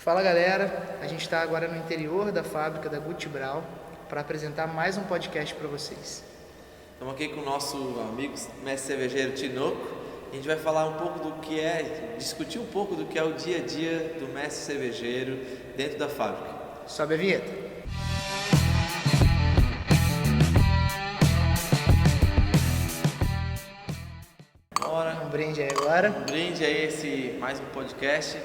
Fala galera, a gente está agora no interior da fábrica da Guti Brau para apresentar mais um podcast para vocês. Estamos aqui com o nosso amigo mestre cervejeiro Tinoco. A gente vai falar um pouco do que discutir um pouco do que é o dia a dia do mestre cervejeiro dentro da fábrica. Sobe a vinheta. Um brinde aí agora. Um brinde aí mais um podcast.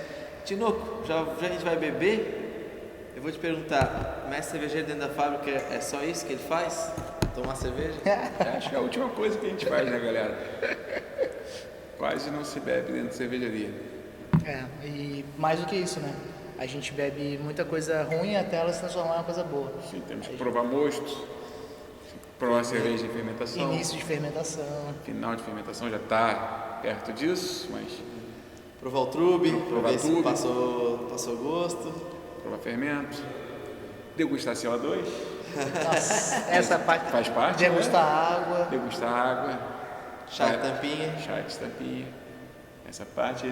Tinoco, já a gente vai beber? Eu vou te perguntar, mestre cervejeiro dentro da fábrica é só isso que ele faz? Tomar cerveja? Acho que é a última coisa que a gente faz, né, galera? Quase não se bebe dentro de cervejaria. E mais do que isso, né? A gente bebe muita coisa ruim até ela se transformar em uma coisa boa. Sim, temos que provar mosto, provar cerveja em fermentação. Início de fermentação. Final de fermentação já está perto disso, mas... Provar o trube, provar se passou gosto. Provar fermento. Degustar CO2. Nossa, essa parte faz parte. Degustar água. Degustar água. Chá de tampinha. Chá de tampinha. Essa parte,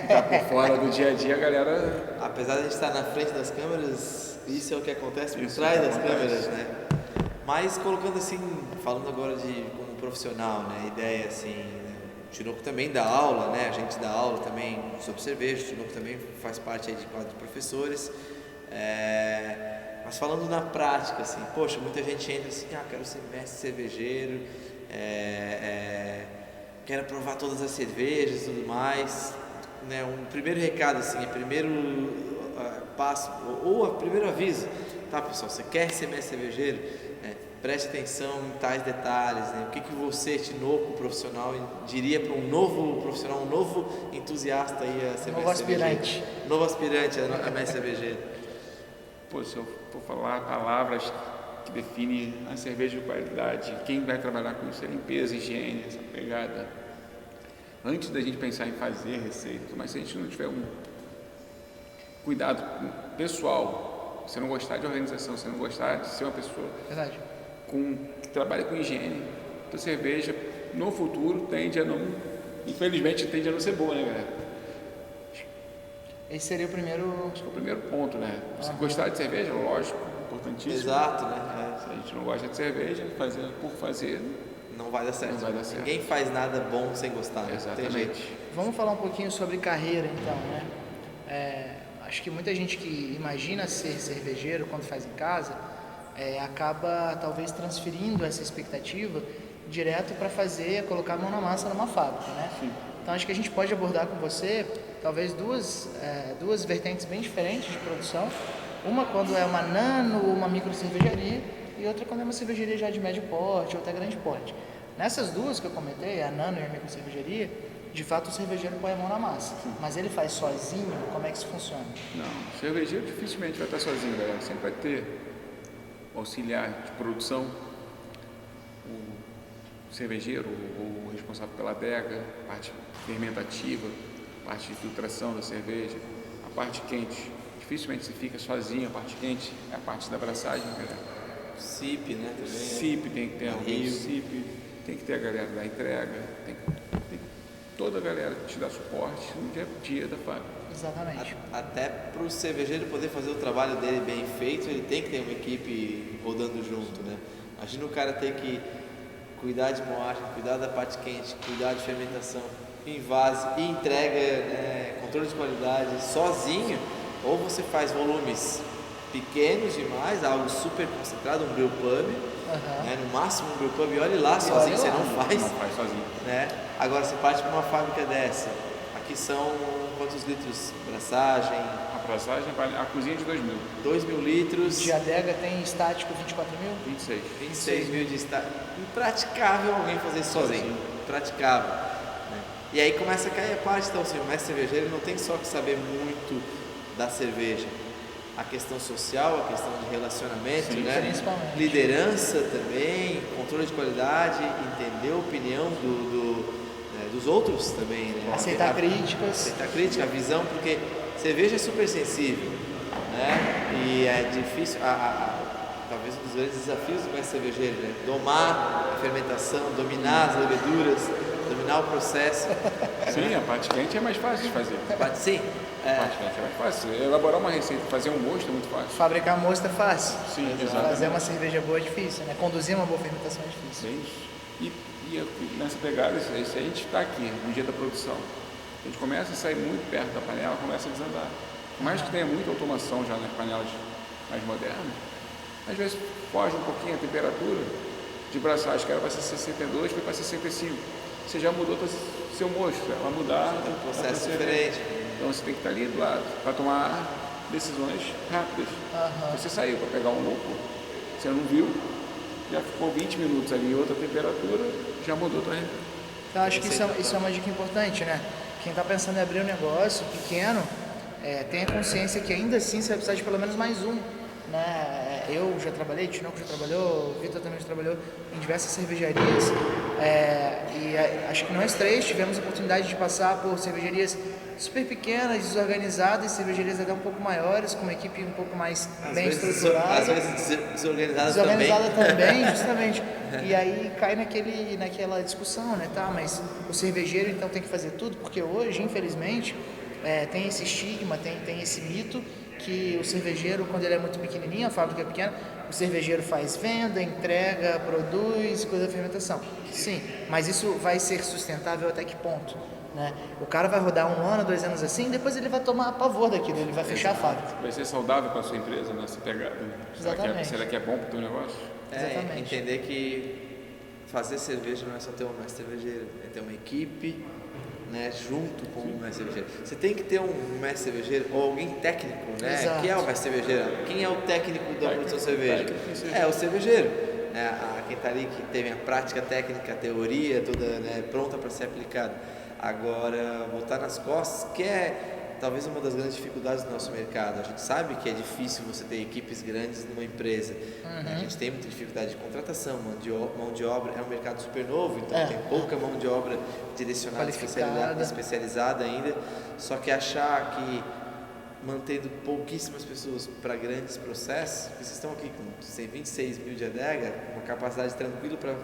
tá por fora do dia a dia, galera. Apesar de a gente estar na frente das câmeras, isso é o que acontece por trás das câmeras, né? Mas colocando assim, falando agora como profissional, né? Ideia assim, o Tinoco também dá aula, né? A gente dá aula também sobre cerveja, o Tinoco também faz parte aí de quadro de professores. Mas falando na prática, assim, poxa, muita gente entra assim, quero ser mestre cervejeiro, quero provar todas as cervejas e tudo mais, né? Um primeiro recado, assim, primeiro passo, ou a primeiro aviso, tá pessoal, você quer ser mestre cervejeiro? Preste atenção em tais detalhes, né? O que você, Tinoco, profissional, diria para um novo profissional, um novo entusiasta aí a ser mestre cervejeiro? Novo aspirante a mestre cervejeiro. Pô, se eu for falar palavras que definem a cerveja de qualidade, quem vai trabalhar com isso é limpeza, higiene, essa pegada. Antes da gente pensar em fazer receita, mas se a gente não tiver um cuidado pessoal, se não gostar de organização, se não gostar de ser uma pessoa que trabalha com higiene, a cerveja no futuro infelizmente tende a não ser boa, né, galera? Esse seria o primeiro... Acho que é o primeiro ponto, né? Se gostar de cerveja, lógico, importantíssimo. Exato, né? Se a gente não gosta de cerveja, fazer por fazer... Não vai dar certo. Não vai dar certo. Ninguém faz nada bom sem gostar. Exatamente. Vamos falar um pouquinho sobre carreira, então, né? Acho que muita gente que imagina ser cervejeiro quando faz em casa, acaba talvez transferindo essa expectativa direto para colocar a mão na massa numa fábrica, né? Sim. Então acho que a gente pode abordar com você talvez duas vertentes bem diferentes de produção. Uma quando é uma nano ou uma micro cervejaria e outra quando é uma cervejaria já de médio porte ou até grande porte. Nessas duas que eu comentei, a nano e a micro cervejaria, de fato o cervejeiro põe a mão na massa. Mas ele faz sozinho? Como é que isso funciona? Não, o cervejeiro dificilmente vai estar sozinho, galera. Sempre vai ter auxiliar de produção, o cervejeiro, o responsável pela adega, parte fermentativa, parte de filtração da cerveja, a parte quente. Dificilmente se fica sozinho, a parte quente é a parte da abraçagem, galera. CIP, né? Também. CIP, tem que ter alguém do CIP, tem que ter a galera da entrega, tem toda a galera que te dá suporte no dia a dia da fábrica. Exatamente. Até para o cervejeiro poder fazer o trabalho dele bem feito, ele tem que ter uma equipe rodando junto, né? Imagina o cara ter que cuidar de moagem, cuidar da parte quente, cuidar de fermentação, invase e entrega, controle de qualidade sozinho, ou você faz volumes pequenos demais, algo super concentrado, um brewpub, no máximo um brewpub, e olhe lá sozinho, você não faz sozinho. Né? Agora você parte para uma fábrica dessa, aqui são quantos litros? Braçagem? A braçagem, a cozinha de 2.000. 2.000 litros. De adega tem estático 24 mil? 26 mil de estático. Impraticável alguém fazer isso sozinho. Impraticável. Né? E aí começa a cair a parte, então assim, o mestre cervejeiro não tem só que saber muito da cerveja. A questão social, a questão de relacionamento, sim, né? Principalmente. Liderança também, controle de qualidade, entender a opinião dos outros também, né? Aceitar críticas. Aceitar crítica, a visão, porque cerveja é super sensível, né? E é difícil, talvez um dos grandes desafios do mestre cervejeiro, né? Domar a fermentação, dominar as leveduras, dominar o processo. Sim, a parte quente é mais fácil de fazer. Sim. A parte quente é mais fácil. Elaborar uma receita, fazer um mosto é muito fácil. Fabricar mosto é fácil. Sim, Fazer exatamente. uma cerveja boa é difícil, né? Conduzir uma boa fermentação é difícil. Bem isso. E nessa pegada, se a gente está aqui no dia da produção, a gente começa a sair muito perto da panela, começa a desandar. Por mais que tenha muita automação já nas panelas mais modernas, às vezes foge um pouquinho a temperatura de braçagem, que era para ser 62, foi para 65. Você já mudou seu mosto, ela vai mudar. É um processo a diferente. Então você tem que estar ali do lado para tomar decisões rápidas. Você saiu para pegar um louco, você não viu, já ficou 20 minutos ali em outra temperatura, já mudou a tua renda. Então, acho que isso é uma dica importante, né? Quem está pensando em abrir um negócio pequeno, tenha consciência que ainda assim você vai precisar de pelo menos mais um, né? Eu já trabalhei, Tinoco já trabalhou, o Vitor também já trabalhou em diversas cervejarias, acho que nós três tivemos a oportunidade de passar por cervejarias super pequenas, desorganizadas, cervejarias até um pouco maiores, com uma equipe um pouco mais bem estruturada. Às vezes desorganizada também, justamente. E aí cai naquela discussão, né? Tá, mas o cervejeiro então tem que fazer tudo, porque hoje, infelizmente, tem esse estigma, tem esse mito que o cervejeiro, quando ele é muito pequenininho, a fábrica é pequena, o cervejeiro faz venda, entrega, produz, coisa da fermentação. Sim, mas isso vai ser sustentável até que ponto? Né? O cara vai rodar 1 ano, 2 anos assim, depois ele vai tomar pavor daquilo, ele vai fechar a fábrica. Vai ser saudável para a sua empresa nessa pegada. Exatamente. Será que é bom para o teu negócio? Exatamente. Entender que fazer cerveja não é só ter um mestre cervejeiro, é ter uma equipe, né, junto com o mestre cervejeiro. Você tem que ter um mestre cervejeiro ou alguém técnico, né? Exato. Quem é o mestre cervejeiro? Quem é o técnico da produção de cerveja? É o cervejeiro. Né? Quem está ali que teve a prática técnica, a teoria toda, né, pronta para ser aplicada. Agora, botar nas costas, que é talvez uma das grandes dificuldades do nosso mercado. A gente sabe que é difícil você ter equipes grandes numa empresa. A gente tem muita dificuldade de contratação, mão de obra. É um mercado super novo, então tem pouca mão de obra direcionada, especializada ainda. Só que achar que mantendo pouquíssimas pessoas para grandes processos, porque vocês estão aqui com 26 mil de adega, uma capacidade tranquila para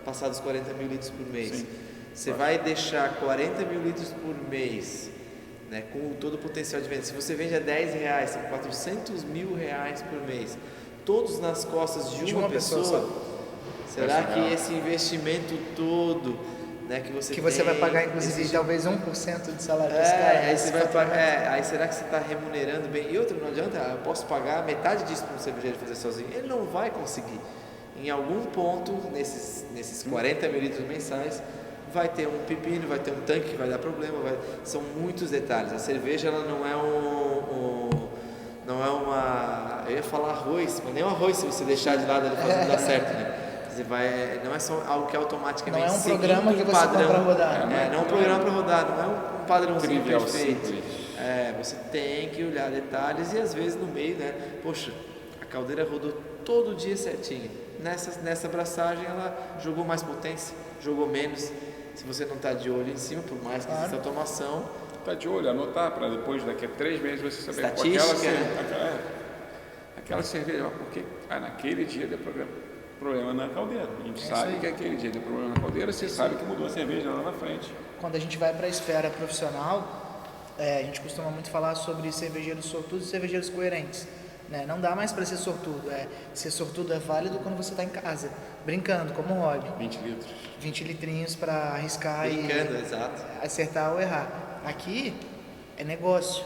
passar dos 40 mil litros por mês. Sim. Você vai deixar 40 mil litros por mês, né, com todo o potencial de venda. Se você vende a R$10, são 400 mil reais por mês, todos nas costas de uma pessoa. Será que esse investimento todo, né, que você vai pagar, inclusive, talvez 1% de salário desse cara? Aí você vai pagar, aí será que você está remunerando bem? E outra, não adianta, eu posso pagar metade disso para um cervejeiro fazer sozinho. Ele não vai conseguir. Em algum ponto, nesses 40 mil litros mensais, vai ter um pepino, vai ter um tanque que vai dar problema, são muitos detalhes. A cerveja, ela não é não é uma, eu ia falar arroz, mas nem o arroz, se você deixar de lado ele faz dar certo, né? Não é só algo que automaticamente não é um programa que você padrão para rodar, não é um programa para rodar, não é um padrãozinho perfeito. Simples. Você tem que olhar detalhes e às vezes no meio, né? Poxa, a caldeira rodou todo dia certinho. Nessa braçagem ela jogou mais potência, jogou menos. Se você não está de olho em cima, por mais que exista automação, Está de olho, anotar para depois, daqui a 3 meses, você saber aquela cerveja, porque naquele dia deu problema na caldeira. A gente sabe que aquele dia deu problema na caldeira, você sabe que mudou a cerveja lá na frente. Quando a gente vai para a esfera profissional, a gente costuma muito falar sobre cervejeiros sortudos e cervejeiros coerentes. Né? Não dá mais para ser sortudo. Ser sortudo é válido quando você está em casa, brincando, como um hobby. 20 litros. 20 litrinhos para arriscar exato. Acertar ou errar. Aqui é negócio.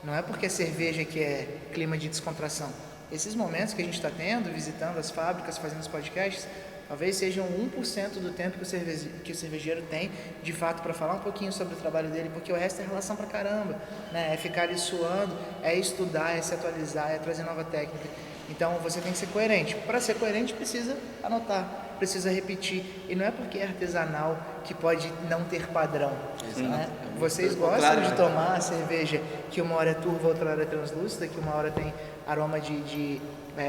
Não é porque é cerveja que é clima de descontração. Esses momentos que a gente está tendo, visitando as fábricas, fazendo os podcasts, talvez sejam 1% do tempo que o cervejeiro tem, de fato, para falar um pouquinho sobre o trabalho dele, porque o resto é relação pra caramba, né? É ficar ali suando, é estudar, é se atualizar, é trazer nova técnica. Então, você tem que ser coerente. Para ser coerente, precisa anotar, precisa repetir. E não é porque é artesanal que pode não ter padrão. Né? Vocês gostam de tomar cerveja que uma hora é turva, outra hora é translúcida, que uma hora tem aroma de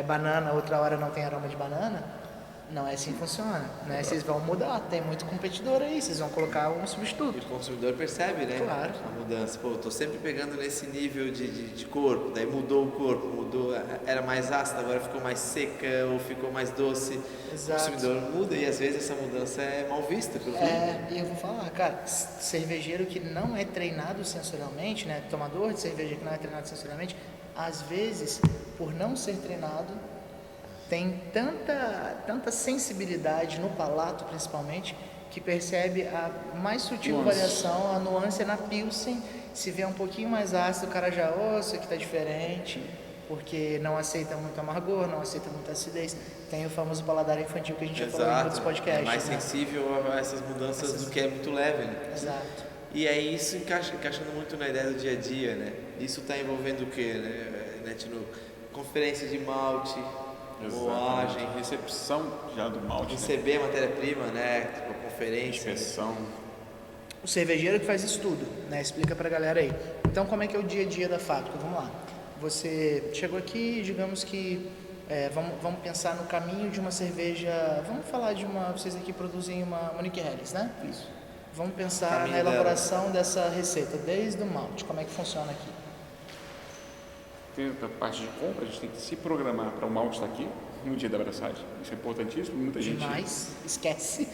banana, outra hora não tem aroma de banana? Não é assim que funciona, né? Vocês vão mudar, tem muito competidor aí, vocês vão colocar um E substituto. o consumidor percebe, né? Claro. A mudança. Pô, eu tô sempre pegando nesse nível de corpo, daí mudou o corpo, era mais ácida, agora ficou mais seca ou ficou mais doce. Exato. O consumidor muda e às vezes essa mudança é mal vista pelo cliente. E eu vou falar, cara, cervejeiro que não é treinado sensorialmente, né? Tomador de cerveja que não é treinado sensorialmente, às vezes, por não ser treinado, tem tanta sensibilidade no palato, principalmente, que percebe a mais sutil variação, a nuance é na Pilsen. Se vê um pouquinho mais ácido, o cara já, isso aqui tá diferente, porque não aceita muito amargor, não aceita muita acidez. Tem o famoso paladar infantil que a gente já falou em outros podcasts. É mais né? sensível a essas mudanças do que é muito leve, né? Exato. E aí isso encaixando muito na ideia do dia a dia, né? Isso está envolvendo o quê, né, Tino? Conferência de malte, moagem, recepção já do malte, receber matéria-prima, né? Tipo, conferência. inspeção. O cervejeiro que faz isso tudo, né? Explica pra galera aí. Então, como é que é o dia a dia da fábrica? Vamos lá. Você chegou aqui, digamos que vamos pensar no caminho de uma cerveja. Vamos falar de uma. Vocês aqui produzem uma Munich Helles, né? Isso. Vamos pensar Caminho na elaboração dessa receita, desde o malte. Como é que funciona aqui? Tem a parte de compra, a gente tem que se programar para o malte estar aqui no dia da abraçagem. Isso é importantíssimo, muita gente... Demais, esquece.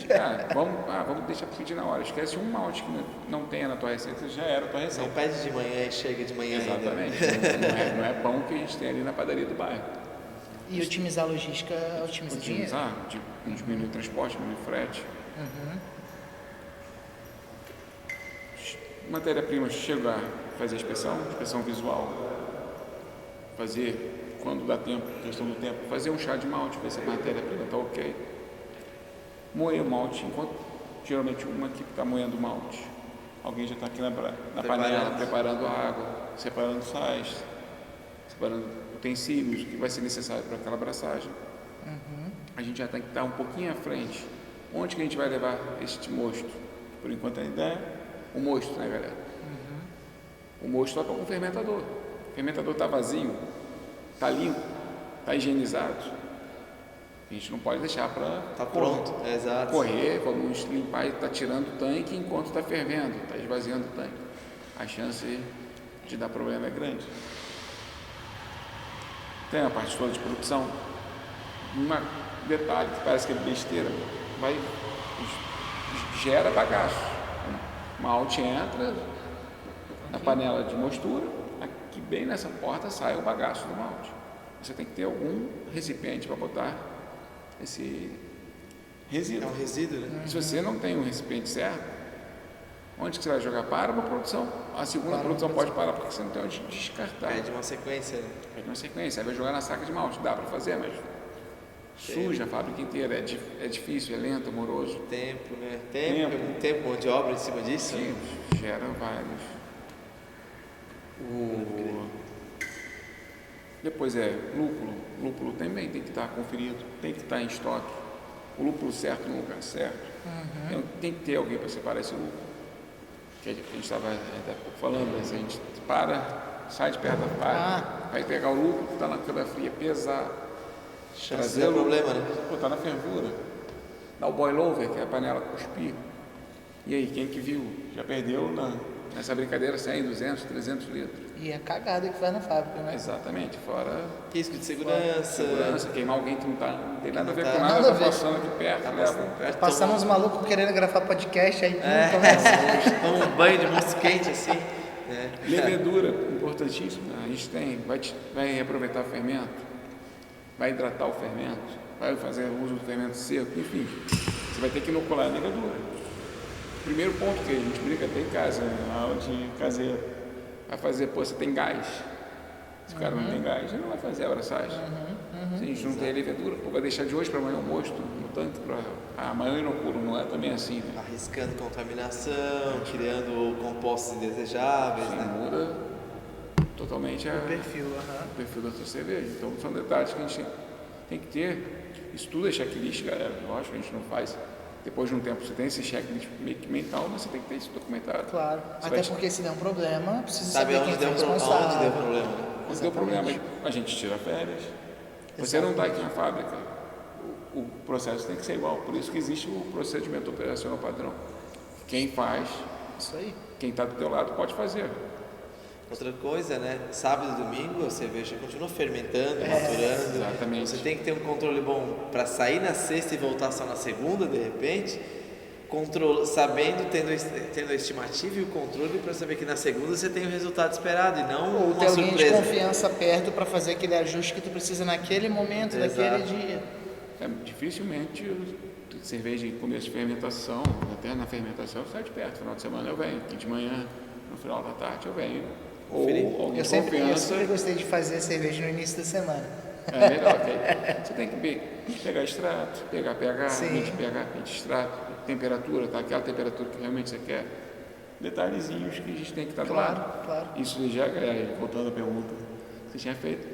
Cara, vamos deixar para pedir na hora. Esquece um malte que não tenha na tua receita, já era a tua receita. Não pede de manhã e chega de manhã ainda. Exatamente. Não é pão que a gente tem ali na padaria do bairro. E otimizar a logística, otimiza dinheiro. Otimizar, diminuir o transporte, diminuir o frete. Matéria-prima chega a fazer inspeção visual, fazer, quando dá tempo, questão do tempo, fazer um chá de malte, ver se a matéria-prima está ok. Moer o malte, enquanto geralmente uma equipe está moendo o malte, alguém já está aqui na panela, preparando a água, separando sais, separando utensílios, o que vai ser necessário para aquela abraçagem. A gente já tem que estar um pouquinho à frente. Onde que a gente vai levar este mosto? Por enquanto ainda é o mosto, né, galera? O mosto vai para um fermentador. O fermentador está vazio, está limpo, está higienizado. A gente não pode deixar para Tá pronto, exato. correr, vamos limpar e está tirando o tanque enquanto está fervendo, está esvaziando o tanque. A chance de dar problema é grande. Tem a parte toda de produção. Um detalhe que parece que é besteira, gera bagaço. O malte entra na panela de mostura, aqui bem nessa porta sai o bagaço do malte. Você tem que ter algum recipiente para botar esse resíduo. É um resíduo, né? Se você não tem um recipiente certo, onde que você vai jogar? Para uma produção. A segunda produção pode parar porque você não tem onde descartar. Pede uma sequência, né? Pede uma sequência, aí vai jogar na saca de malte. Dá para fazer, mas suja a fábrica inteira, é difícil, é lento, é moroso. Tempo, né? Tempo, mão de obra em cima disso. Sim, gera vários. Depois lúpulo. Lúpulo também tem que estar conferido, tem que estar em estoque. O lúpulo certo no lugar certo. Tem que ter alguém para separar esse lúpulo. Que a gente estava falando, né? Se a gente sai de perto da fábrica, vai pegar o lúpulo que está na câmara fria, pesar. Trazer o problema, né? Botar na fervura. Dá o boil over, que é a panela cuspir. E aí, quem que viu? Já perdeu nessa brincadeira 100, 200, 300 litros. E a cagada que faz na fábrica, né? Exatamente, fora Risco de segurança. queimar alguém que não tem nada a ver Não com tá- nada, nada a tá ver. passando aqui perto, leva. Passando uns malucos querendo gravar podcast, aí começa. Toma um banho de monstro quente assim. Né? Levedura, importantíssimo. A gente vai reaproveitar o fermento, vai hidratar o fermento, vai fazer uso do fermento seco, enfim. Você vai ter que inocular a levedura. Primeiro ponto que a gente brinca até em casa, na aula de caseiro. Vai fazer, você tem gás. Se o cara não tem gás, ele não vai fazer a abraçagem. Se a gente não tem a levedura, vai deixar de hoje para amanhã o mosto no tanque para amanhã inocuro, não é também assim, né? Arriscando contaminação, criando compostos indesejáveis, Assim, né? muda totalmente o perfil da sua cerveja. Então são detalhes que a gente tem que ter. Isso tudo é checklist, galera. Lógico que a gente não faz. Depois de um tempo você tem esse checklist meio que mental, mas você tem que ter isso documentado. Claro. Até porque se der um problema, precisa Sabe saber onde quem deu, foi responsável. onde deu problema, né? Quando deu problema, a gente tira férias. Você não está aqui na fábrica. o processo tem que ser igual. Por isso que existe o procedimento operacional padrão. Quem faz, Isso aí. quem está do teu lado pode fazer. Outra coisa, né? Sábado e domingo a cerveja continua fermentando, maturando. Exatamente. Você tem que ter um controle bom para sair na sexta e voltar só na segunda, de repente. Sabendo, tendo a estimativa e o controle para saber que na segunda você tem o resultado esperado e não Ou uma ter alguém de surpresa. confiança perto para fazer aquele ajuste que tu precisa naquele momento, daquele dia. Dificilmente cerveja em começo de fermentação, até na fermentação, sai de perto. Final de semana eu venho, aqui de manhã, no final da tarde eu venho. Conferir. Ou alguém Eu de sempre confiança. gostei de fazer cerveja no início da semana. É melhor, que você tem que pegar extrato, pegar pH, Sim. medir pH, medir extrato, temperatura, tá? Aquela temperatura que realmente você quer. Detalhezinhos que a gente tem que estar do lado. Claro. Isso já, voltando à pergunta que você tinha feito,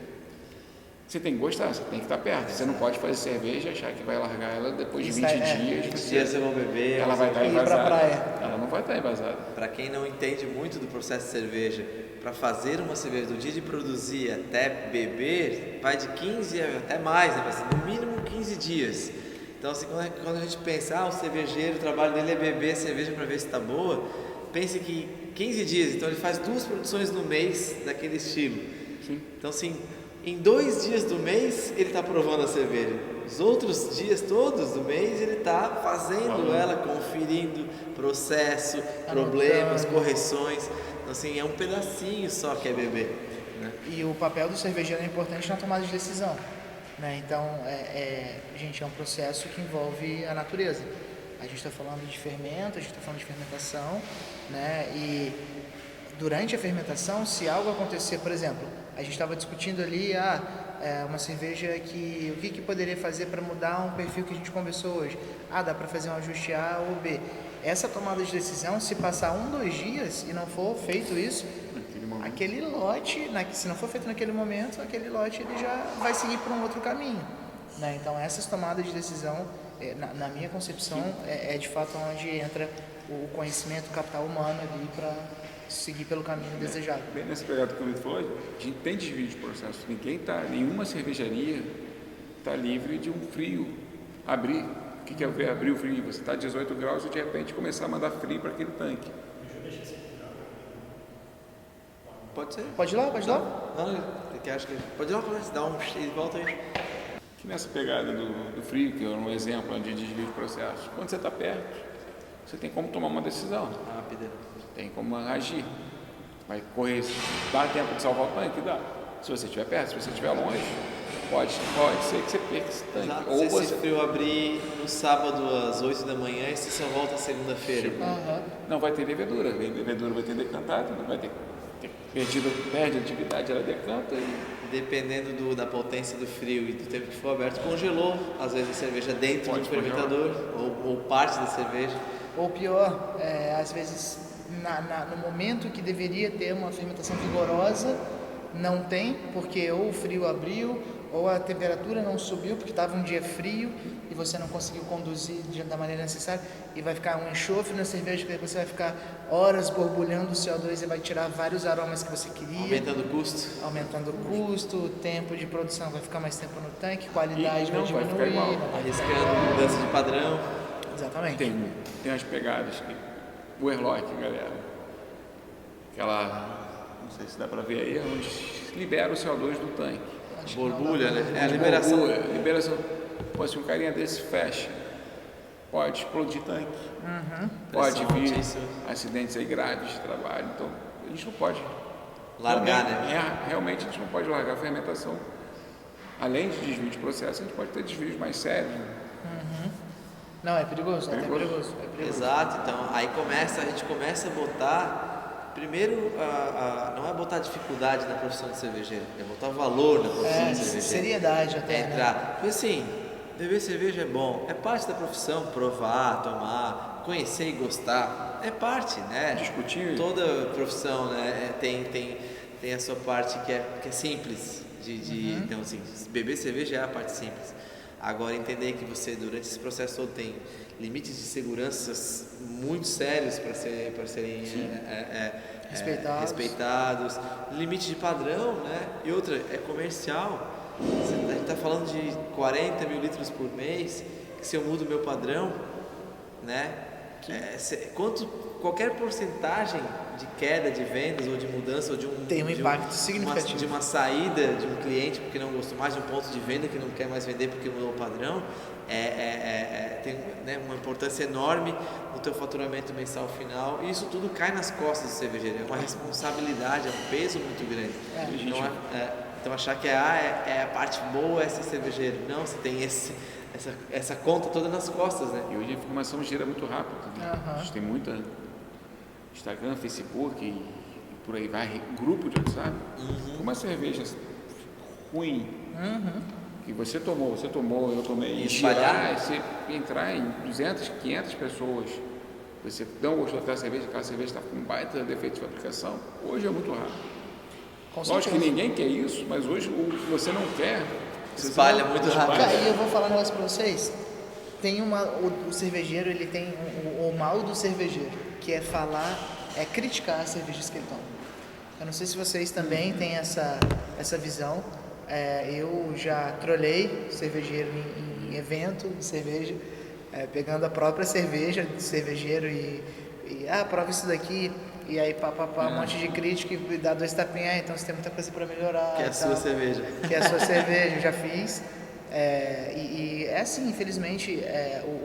você tem que gostar, você tem que estar perto. Você não pode fazer cerveja e achar que vai largar ela depois de Isso 20 é, dias. 20 dias você vai beber. Ela vai estar ir pra envasada. praia. Ela não vai estar envasada. Para quem não entende muito do processo de cerveja, para fazer uma cerveja do dia de produzir até beber, vai de 15 até mais, né? No mínimo 15 dias. Então, assim, quando a gente pensa, o cervejeiro, o trabalho dele é beber cerveja para ver se está boa, pense que 15 dias, então ele faz 2 produções no mês daquele estilo. Sim. Então, assim, em 2 dias do mês ele está provando a cerveja. Os outros dias todos do mês ele está fazendo ela, conferindo processo, problemas, correções. Então, assim, é um pedacinho só que é beber, né? E o papel do cervejeiro é importante na tomada de decisão, né? Então, gente, é um processo que envolve a natureza. A gente está falando de fermento, a gente está falando de fermentação, né? E durante a fermentação, se algo acontecer, por exemplo, a gente estava discutindo ali uma cerveja que o que poderia fazer para mudar um perfil que a gente conversou hoje. Dá para fazer um ajuste A ou B. Essa tomada de decisão, se passar 2 dias e não for feito isso, aquele lote, se não for feito naquele momento, aquele lote ele já vai seguir por um outro caminho, né? Então essas tomadas de decisão, na minha concepção, é de fato onde entra o conhecimento, o capital humano ali para seguir pelo caminho desejado. Bem nessa pegada que o Vitor falou, a gente tem desvio de processo. Nenhuma cervejaria está livre de um frio abrir. O que é ver abrir o frio? Você está a 18 graus e de repente começar a mandar frio para aquele tanque. Pode ser? Pode ir lá? Não, que acho que pode ir lá, dá um e volta aí. Que nessa pegada do frio, que é um exemplo de desvio de processo, quando você está perto, você tem como tomar uma decisão. Rápida. Tem como agir. Vai correr, dá tempo de salvar o tanque? Dá. Se você estiver perto, se você estiver longe, pode ser que você perca esse tanque. Exato. Ou Se você esse frio abrir no sábado às 8 da manhã e você só volta segunda-feira. não vai ter levedura. A levedura vai ter decantado, não vai ter perde a atividade, ela decanta e Dependendo da potência do frio e do tempo que for aberto, congelou às vezes a cerveja dentro Pode do fermentador ou parte da cerveja. Ou pior, às vezes no momento que deveria ter uma fermentação vigorosa, não tem, porque ou o frio abriu, ou a temperatura não subiu, porque estava um dia frio e você não conseguiu conduzir da maneira necessária, e vai ficar um enxofre na cerveja, que depois você vai ficar horas borbulhando o CO2 e vai tirar vários aromas que você queria. Aumentando o custo, o tempo de produção vai ficar mais tempo no tanque, qualidade vai vai diminuir. ficar igual. não vai ficar Arriscando igual. mudança de padrão. Exatamente. tem as pegadas que o airlock, galera, aquela, não sei se dá para ver aí, onde libera o CO2 do tanque. Borbulha, né? É a Onde liberação. borbulha, liberação. Pô, se um carinha desse fecha, pode explodir tanque, pode Pressão vir altíssima. acidentes aí graves de trabalho. Então, a gente não pode Largar, né? Realmente a gente não pode largar a fermentação. Além de desvio de processo, a gente pode ter desvios mais sérios. Né? Não, é perigoso, é Perigoso. perigoso. Exato, então aí a gente começa a botar, primeiro, não é botar dificuldade na profissão de cervejeiro, é botar valor na profissão de cervejeiro. Seriedade até, né? Entrar. Porque assim, beber cerveja é bom, é parte da profissão, provar, tomar, conhecer e gostar, é parte, né? Discutir. Toda profissão, né, tem a sua parte que é simples, então assim, beber cerveja é a parte simples. Agora, entender que você, durante esse processo todo, tem limites de seguranças muito sérios para serem respeitados, limite de padrão, né? E outra, é comercial. A gente está falando de 40 mil litros por mês, que se eu mudo o meu padrão, né? Qualquer porcentagem de queda de vendas ou de mudança ou de um tem um impacto significativo. De uma saída de um cliente porque não gostou mais, de um ponto de venda que não quer mais vender porque mudou o padrão, tem, né, uma importância enorme no teu faturamento mensal final, e isso tudo cai nas costas do cervejeiro. É uma responsabilidade, é um peso muito grande. Então achar que a parte boa é ser cervejeiro, não, você tem essa conta toda nas costas, né? E hoje a informação gira muito rápido, né? A gente tem muita Instagram, Facebook e por aí vai, grupo de WhatsApp. Uma cerveja ruim que você tomou, eu tomei, e espalhar, você entrar em 200, 500 pessoas, você não gostou daquela cerveja está com um baita defeito de fabricação, hoje é muito raro. Lógico que ninguém quer isso, mas hoje o que você não quer espalha muito rápido. Aí eu vou falar um negócio pra vocês. Tem o cervejeiro, ele tem o mal do cervejeiro, que é criticar as cervejas que ele toma. Eu não sei se vocês também têm essa visão. Eu já trolei cervejeiro em evento de cerveja, pegando a própria cerveja de cervejeiro e prova isso daqui. E aí, um monte de crítica e dá 2 tapinhas, então você tem muita coisa para melhorar. Que é a sua cerveja. Que é a sua cerveja, eu já fiz. É assim, infelizmente,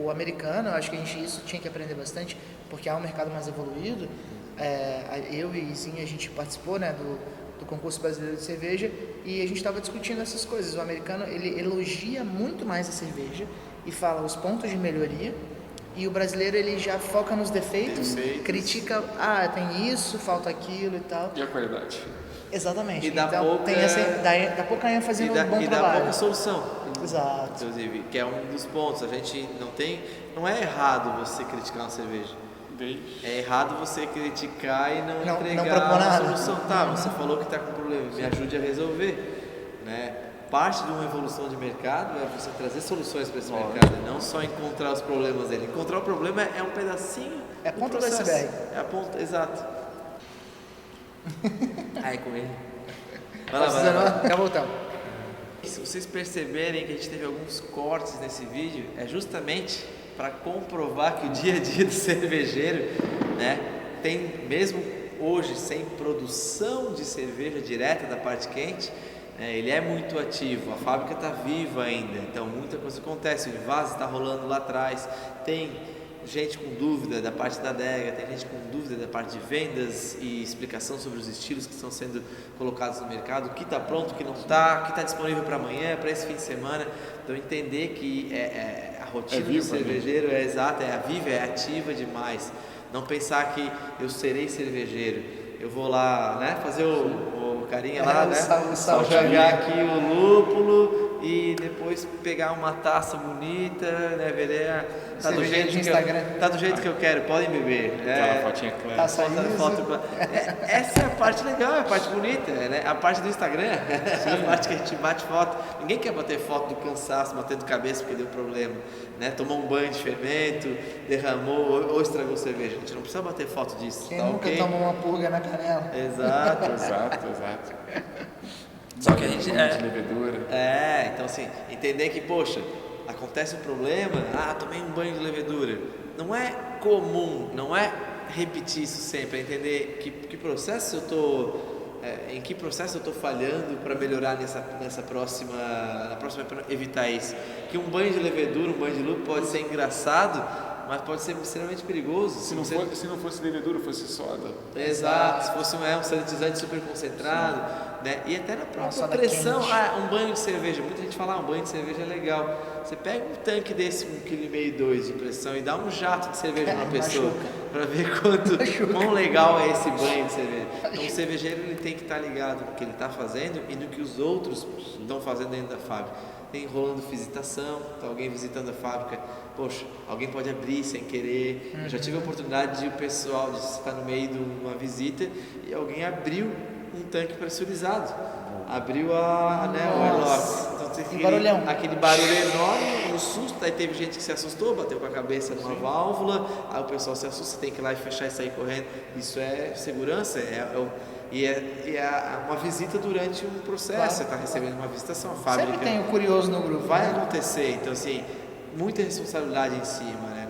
o americano, eu acho que isso tinha que aprender bastante, porque há um mercado mais evoluído. Eu e Zinho, a gente participou, né, do concurso brasileiro de cerveja, e a gente estava discutindo essas coisas. O americano, ele elogia muito mais a cerveja e fala os pontos de melhoria. E o brasileiro, ele já foca nos defeitos, critica, tem isso, falta aquilo e tal. E a qualidade. Exatamente. E dá pouca ênfase no bom trabalho. E dá pouca solução. Exato. Inclusive, que é um dos pontos. A gente não é errado você criticar uma cerveja. É errado você criticar e não entregar uma solução. Você falou que está com problema, me ajude a resolver, né? Parte de uma evolução de mercado é você trazer soluções para esse mercado, não só encontrar os problemas dele. Encontrar o problema é um pedacinho. É a ponta do iceberg. É a ponta, exato. Aí com ele. Vai lá. Já voltamos. Se vocês perceberem que a gente teve alguns cortes nesse vídeo, é justamente para comprovar que o dia a dia do cervejeiro, né, tem, mesmo hoje sem produção de cerveja direta da parte quente, ele é muito ativo, a fábrica está viva ainda, então muita coisa acontece, o invase está rolando lá atrás, tem gente com dúvida da parte da adega, tem gente com dúvida da parte de vendas e explicação sobre os estilos que estão sendo colocados no mercado, o que está pronto, o que não está, o que está disponível para amanhã, para esse fim de semana. Então entender que a rotina do cervejeiro é exata, é viva, é ativa demais. Não pensar que eu serei cervejeiro, eu vou lá, né, fazer o carinha lá, né, só jogar aqui o lúpulo e depois pegar uma taça bonita, né, ver, tá do jeito que eu quero, podem beber. Aquela fotinha clara. Essa é a parte legal, é a parte bonita, né? A parte do Instagram, a parte que a gente bate foto. Ninguém quer bater foto do cansaço, batendo cabeça porque deu problema, né? Tomou um banho de fermento, derramou ou estragou cerveja. A gente não precisa bater foto disso. Quem nunca tomou uma purga na canela? Exato. Só que a gente levedura. Então assim, entender que, poxa, acontece um problema, tomei um banho de levedura. Não é comum, não é repetir isso sempre, é entender que processo eu estou, em que processo eu estou falhando para melhorar na próxima para evitar isso. Que um banho de levedura, um banho de lúpulo pode ser engraçado, mas pode ser extremamente perigoso. Se não fosse levedura, fosse soda. Exato, se fosse um sanitizante super concentrado, né? E até na própria pressão, um banho de cerveja, muita gente fala, um banho de cerveja é legal. Você pega um tanque desse, 1,5 kg, 2 de pressão e dá um jato de cerveja para uma pessoa, para ver quão legal é esse banho de cerveja. Então o cervejeiro, ele tem que estar ligado no que ele está fazendo e no que os outros estão fazendo dentro da fábrica. Tem rolando visitação, tá alguém visitando a fábrica, poxa, alguém pode abrir sem querer. Eu já tive a oportunidade de o pessoal de estar no meio de uma visita e alguém abriu um tanque pressurizado, abriu o airlock. Então aquele barulho enorme, um susto, aí teve gente que se assustou, bateu com a cabeça numa válvula, aí o pessoal se assusta, tem que ir lá e fechar e sair correndo. Isso é segurança, E é uma visita durante um processo, Claro. você está recebendo uma visitação, a fábrica Sempre tem o curioso no grupo. vai né? acontecer, então assim, muita responsabilidade em cima, né?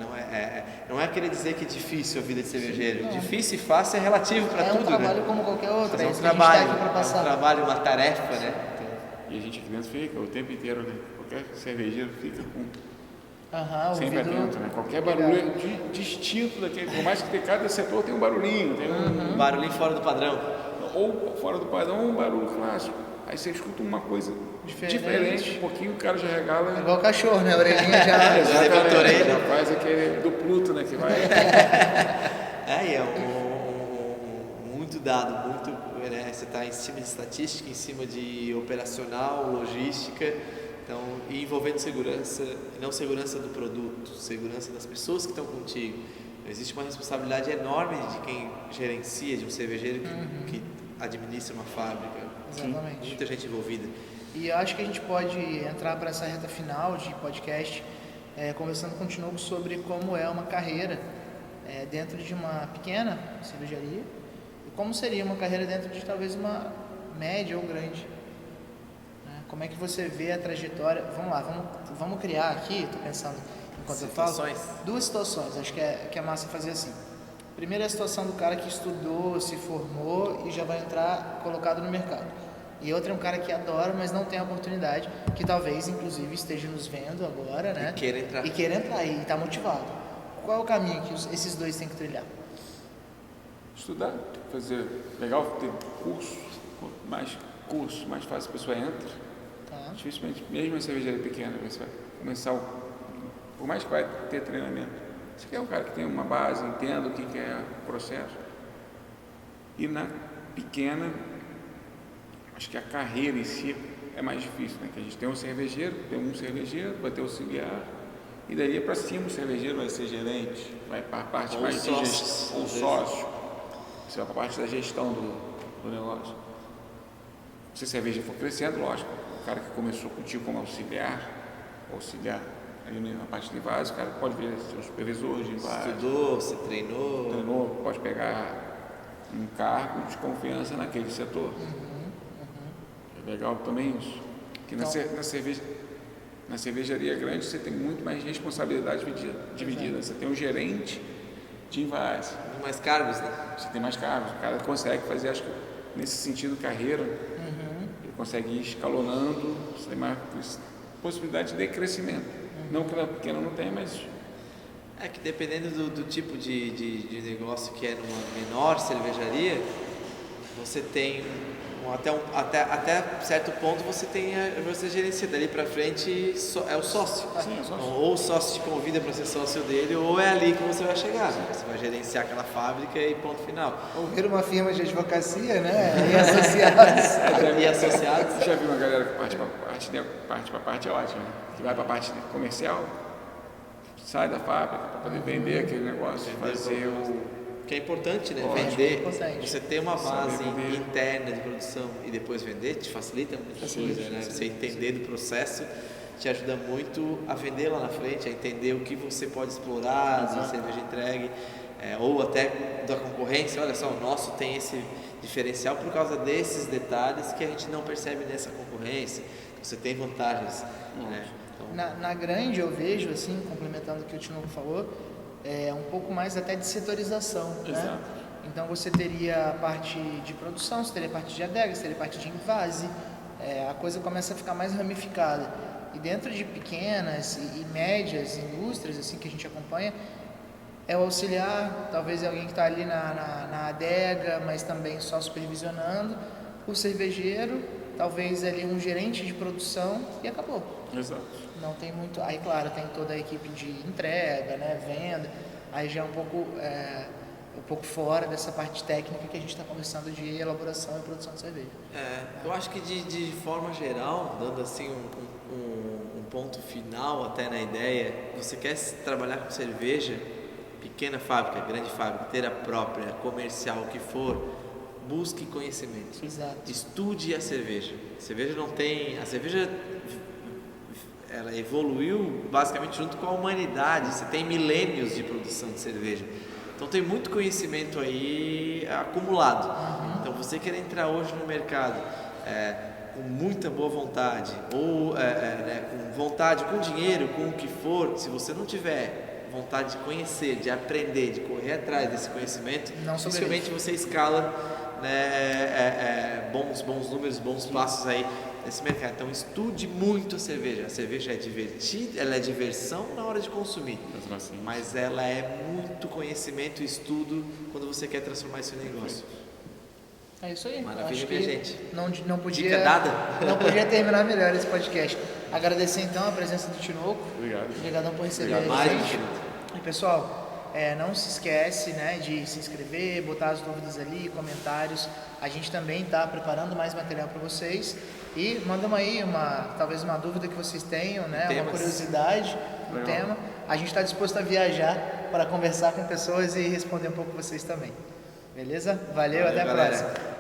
Não é querer dizer que é difícil a vida de cervejeiro, difícil e fácil é relativo para É tudo, um trabalho né? como qualquer outro, Mas é é um isso que a gente trabalho, tá aqui para é um passar. trabalho, uma tarefa, né? E a gente aqui dentro fica o tempo inteiro, né? Qualquer cervejeiro fica com Aham, o sempre vidro atento, né? Qualquer barulho é distinto daquele, por mais que cada setor tem um barulhinho, tem Um barulhinho fora do padrão. ou fora do padrão, ou um barulho clássico. Aí você escuta uma coisa diferente, um pouquinho o cara já regala. É igual o cachorro, né? A orelhinha já... Já levanta a orelha. Já faz aquele do Pluto, né? Que vai. E é muito dado, muito, né? Você está em cima de estatística, em cima de operacional, logística, então, e envolvendo segurança, não segurança do produto, segurança das pessoas que estão contigo. Existe uma responsabilidade enorme de quem gerencia, de um cervejeiro que administra uma fábrica. Exatamente. Muita gente envolvida. E eu acho que a gente pode entrar para essa reta final de podcast conversando com o Tinoco sobre como é uma carreira dentro de uma pequena cervejaria e como seria uma carreira dentro de talvez uma média ou grande. Né? Como é que você vê a trajetória? Vamos lá, vamos criar aqui, estou pensando enquanto eu falo, duas situações, acho que é massa fazer assim. Primeiro é a situação do cara que estudou, se formou e já vai entrar colocado no mercado. E outra é um cara que adora, mas não tem a oportunidade, que talvez, inclusive, esteja nos vendo agora, né? E queira entrar. E queira entrar, e está motivado. Qual é o caminho que esses dois têm que trilhar? Estudar, fazer. Legal ter curso, quanto mais fácil a pessoa entra. Tá? Dificilmente, mesmo em cervejaria pequena, você vai começar, por mais que vai ter treinamento, você quer um cara que tem uma base, entenda o que é o processo. E na pequena, acho que a carreira em si é mais difícil, né? Que a gente tem um cervejeiro, vai ter auxiliar, e dali para cima o cervejeiro vai ser gerente, vai para a parte Ou mais de sócio, gestão, ou às vezes. sócio, você vai para a parte da gestão do negócio. Se a cerveja for crescendo, lógico, o cara que começou contigo como auxiliar ali na parte de invase, o cara pode vir ser um supervisor de invase. Estudou, você treinou. Pode pegar um cargo de confiança naquele setor. É legal também isso. Que na cervejaria grande você tem muito mais responsabilidade dividida. Você tem um gerente de invase. Muito mais cargos, né? Você tem mais cargos. O cara consegue fazer, acho que nesse sentido, carreira. Ele consegue ir escalonando, você tem mais possibilidade de crescimento. Não que na pequena não tenha, mas É que dependendo do tipo de negócio que é numa menor cervejaria, você tem até certo ponto você gerencia dali para frente é o sócio. Sim, é o sócio. Então, ou o sócio te convida para ser sócio dele, ou é ali que você vai chegar. Você vai gerenciar aquela fábrica e ponto final. Ou vir uma firma de advocacia, né? E associados. E associados. Você já viu uma galera que parte para a parte é ótima, né? Que vai para a parte comercial, sai da fábrica para poder vender aquele negócio, fazer o... Que é importante, né? Lógico, Vender. importante. Você ter uma base Saber vender. interna de produção e depois vender te facilita muita Sim, coisa, sim, né? sim, Você entender do processo te ajuda muito a vender lá na frente, a entender o que você pode explorar da cerveja entregue, ou até da concorrência. Olha só, o nosso tem esse diferencial por causa desses detalhes que a gente não percebe nessa concorrência. Você tem vantagens, né? Então, Na grande eu vejo, assim, complementando o que o Tinoco falou, um pouco mais até de setorização, né? Exato. Então você teria a parte de produção, você teria a parte de adega, você teria a parte de invase, a coisa começa a ficar mais ramificada. E dentro de pequenas e médias indústrias, assim, que a gente acompanha, é o auxiliar, talvez é alguém que está ali na adega, mas também só supervisionando, o cervejeiro, talvez ali um gerente de produção e acabou. Exato. Não tem muito. Aí, claro, tem toda a equipe de entrega, né, venda. Aí já é um pouco fora dessa parte técnica que a gente está conversando de elaboração e produção de cerveja. eu acho que de forma geral, dando assim um ponto final até na ideia, você quer trabalhar com cerveja, pequena fábrica, grande fábrica, inteira própria, comercial, o que for, busque conhecimento. Exato. Estude a cerveja. A cerveja ela evoluiu basicamente junto com a humanidade. Você tem milênios de produção de cerveja. Então tem muito conhecimento aí acumulado. Então você quer entrar hoje no mercado com muita boa vontade, ou né, com vontade, com dinheiro, com o que for, se você não tiver vontade de conhecer, de aprender, de correr atrás desse conhecimento, dificilmente você escala, né, bons números, bons passos aí nesse mercado. Então estude muito a cerveja. A cerveja é divertida, ela é diversão na hora de consumir, mas ela é muito conhecimento e estudo quando você quer transformar isso em negócio. É isso aí. Maravilha, minha gente. Não podia, dica dada? Não podia terminar melhor esse podcast. Agradecer então a presença do Tinoco. Obrigado. Obrigadão por receber a gente. E pessoal, não se esquece, né, de se inscrever, botar as dúvidas ali, comentários. A gente também está preparando mais material para vocês. E mandamos aí talvez uma dúvida que vocês tenham, né, uma curiosidade no tema. A gente está disposto a viajar para conversar com pessoas e responder um pouco vocês também. Beleza? Valeu, até a próxima.